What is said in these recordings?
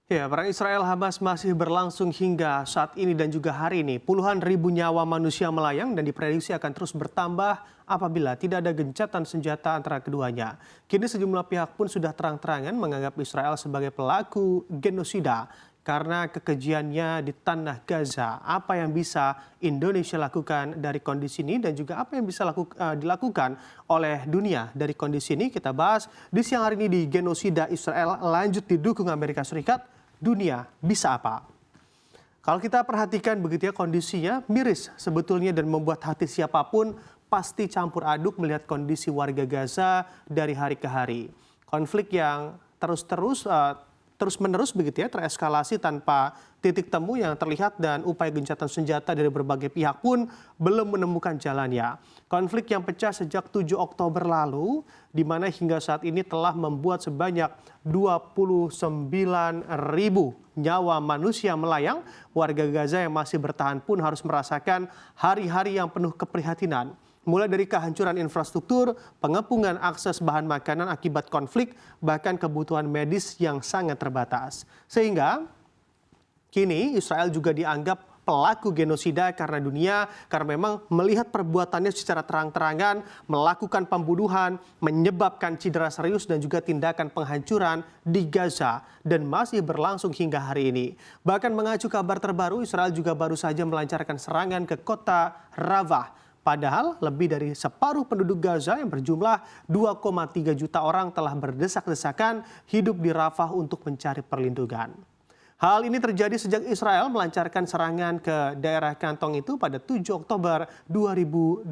Ya, perang Israel-Hamas masih berlangsung hingga saat ini dan juga hari ini. Puluhan ribu nyawa manusia melayang dan diprediksi akan terus bertambah apabila tidak ada gencatan senjata antara keduanya. Kini sejumlah pihak pun sudah terang-terangan menganggap Israel sebagai pelaku genosida karena kekejiannya di tanah Gaza. Apa yang bisa Indonesia lakukan dari kondisi ini dan juga apa yang bisa dilakukan oleh dunia dari kondisi ini, kita bahas di siang hari ini di Genosida Israel lanjut didukung Amerika Serikat. Dunia bisa apa? Kalau kita perhatikan begitu ya, kondisinya miris sebetulnya dan membuat hati siapapun pasti campur aduk melihat kondisi warga Gaza dari hari ke hari. Konflik yang terus-menerus begitu ya, tereskalasi tanpa titik temu yang terlihat dan upaya gencatan senjata dari berbagai pihak pun belum menemukan jalannya. Konflik yang pecah sejak 7 Oktober lalu, di mana hingga saat ini telah membuat sebanyak 29.000 nyawa manusia melayang. Warga Gaza yang masih bertahan pun harus merasakan hari-hari yang penuh keprihatinan. Mulai dari kehancuran infrastruktur, pengepungan akses bahan makanan akibat konflik, bahkan kebutuhan medis yang sangat terbatas. Sehingga kini Israel juga dianggap pelaku genosida karena memang melihat perbuatannya secara terang-terangan, melakukan pembunuhan, menyebabkan cedera serius dan juga tindakan penghancuran di Gaza dan masih berlangsung hingga hari ini. Bahkan mengacu kabar terbaru, Israel juga baru saja melancarkan serangan ke kota Rafah. Padahal lebih dari separuh penduduk Gaza yang berjumlah 2,3 juta orang telah berdesak-desakan hidup di Rafah untuk mencari perlindungan. Hal ini terjadi sejak Israel melancarkan serangan ke daerah kantong itu pada 7 Oktober 2023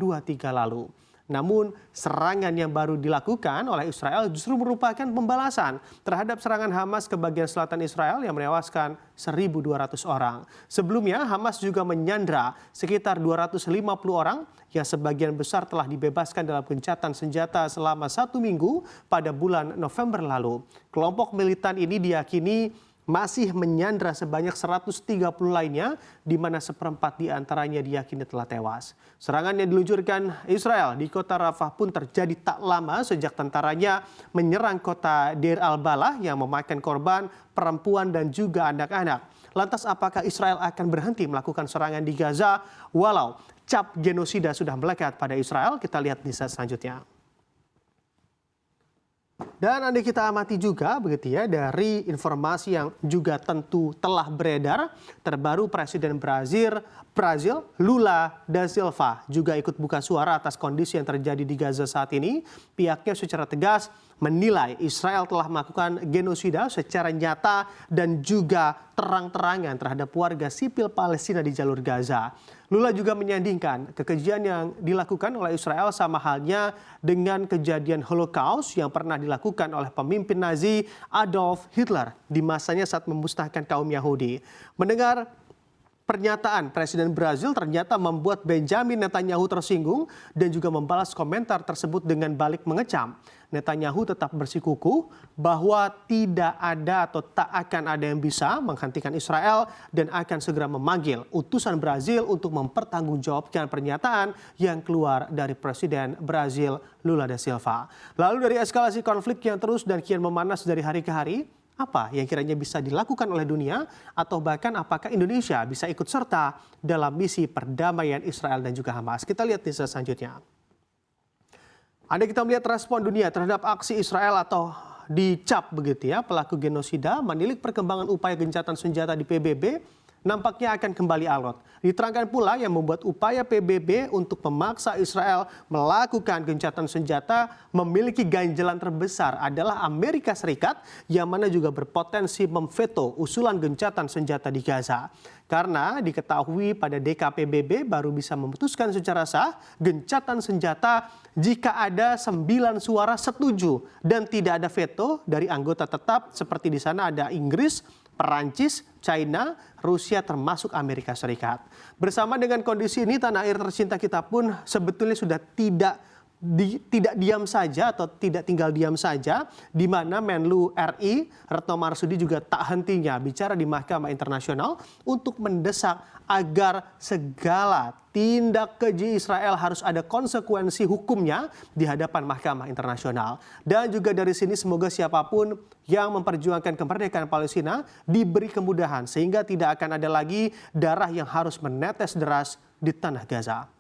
lalu. Namun serangan yang baru dilakukan oleh Israel justru merupakan pembalasan terhadap serangan Hamas ke bagian selatan Israel yang menewaskan 1.200 orang. Sebelumnya Hamas juga menyandra sekitar 250 orang yang sebagian besar telah dibebaskan dalam gencatan senjata selama 1 minggu pada bulan November lalu. Kelompok militan ini diyakini masih menyandra sebanyak 130 lainnya, di mana seperempat di antaranya diyakini telah tewas. Serangan yang diluncurkan Israel di kota Rafah pun terjadi tak lama sejak tentaranya menyerang kota Deir al-Balah yang memakan korban, perempuan dan juga anak-anak. Lantas apakah Israel akan berhenti melakukan serangan di Gaza walau cap genosida sudah melekat pada Israel? Kita lihat di slide selanjutnya. Dan Anda kita amati juga begitu ya, dari informasi yang juga tentu telah beredar terbaru, Presiden Brazil Lula da Silva juga ikut buka suara atas kondisi yang terjadi di Gaza saat ini. Pihaknya secara tegas menilai Israel telah melakukan genosida secara nyata dan juga terang-terangan terhadap warga sipil Palestina di jalur Gaza. Lula juga menyandingkan kekejian yang dilakukan oleh Israel sama halnya dengan kejadian Holocaust yang pernah dilakukan oleh pemimpin Nazi Adolf Hitler di masanya saat memusnahkan kaum Yahudi. Mendengar pernyataan Presiden Brazil ternyata membuat Benjamin Netanyahu tersinggung dan juga membalas komentar tersebut dengan balik mengecam. Netanyahu tetap bersikukuh bahwa tidak ada atau tak akan ada yang bisa menghentikan Israel dan akan segera memanggil utusan Brazil untuk mempertanggungjawabkan pernyataan yang keluar dari Presiden Brazil Lula da Silva. Lalu dari eskalasi konflik yang terus dan kian memanas dari hari ke hari, apa yang kiranya bisa dilakukan oleh dunia atau bahkan apakah Indonesia bisa ikut serta dalam misi perdamaian Israel dan juga Hamas? Kita lihat di slide selanjutnya. Ada kita melihat respon dunia terhadap aksi Israel atau dicap begitu ya, pelaku genosida. Menilik perkembangan upaya gencatan senjata di PBB nampaknya akan kembali alot. Diterangkan pula yang membuat upaya PBB untuk memaksa Israel melakukan gencatan senjata memiliki ganjalan terbesar adalah Amerika Serikat yang mana juga berpotensi memveto usulan gencatan senjata di Gaza. Karena diketahui pada DKPBB baru bisa memutuskan secara sah gencatan senjata jika ada 9 suara setuju dan tidak ada veto dari anggota tetap seperti di sana ada Inggris, Perancis, China, Rusia termasuk Amerika Serikat. Bersama dengan kondisi ini tanah air tercinta kita pun sebetulnya sudah tidak tidak diam saja atau tidak tinggal diam saja, di mana Menlu RI Retno Marsudi juga tak hentinya bicara di Mahkamah Internasional untuk mendesak agar segala tindak keji Israel harus ada konsekuensi hukumnya di hadapan Mahkamah Internasional. Dan juga dari sini semoga siapapun yang memperjuangkan kemerdekaan Palestina diberi kemudahan sehingga tidak akan ada lagi darah yang harus menetes deras di tanah Gaza.